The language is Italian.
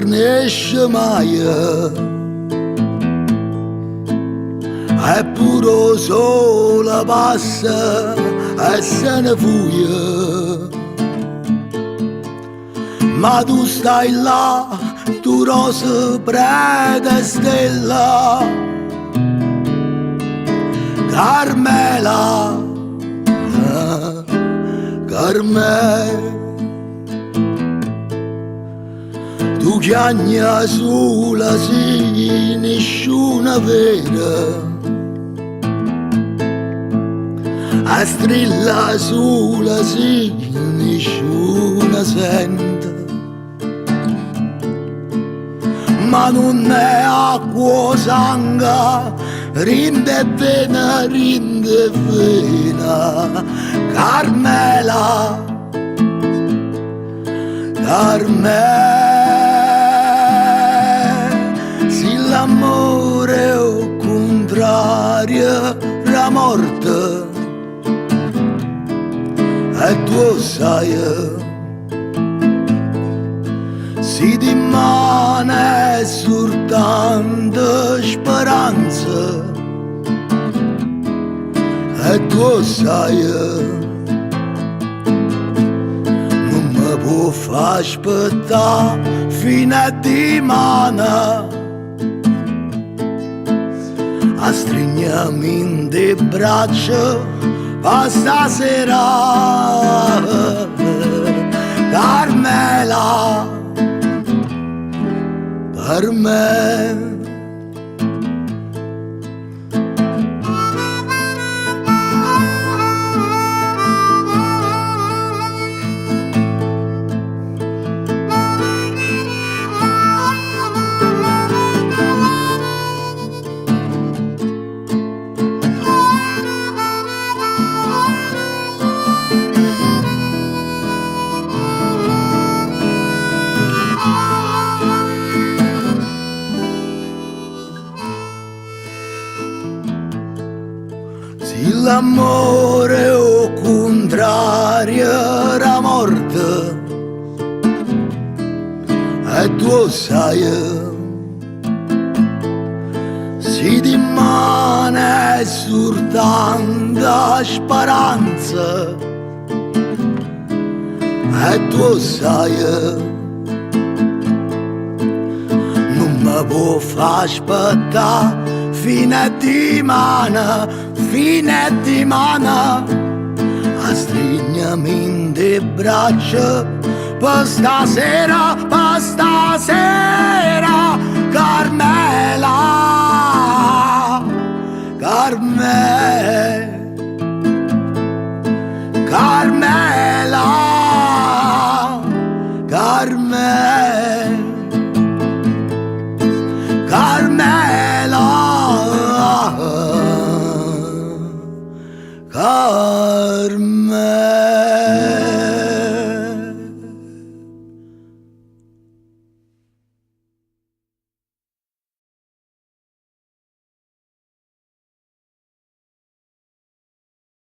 tornesce mai e pure sole passa e se ne fuia, ma tu stai là, tu rosa preda stella Carmela, Carmela, tu chiagna sola sì, nessuno vede, a strilla sola sì, nessuno sente, ma non è acqua sangue, rinde vena, Carmela, Carmela, se l'amore è o contrario la morte, e tu sai, si dimane soltanto speranza, e tu sai, non mi può far aspettare fino a dimane, a stringermi in le braccia per stasera, Carmela, per me. Se l'amore è o contrario la morte, e tu sai, si rimane soltanto speranza, e tu sai, non mi può far aspettare fino a dimane, a stringermi in le braccia per stasera, Carmela, Carmela, Carmela, Carmela.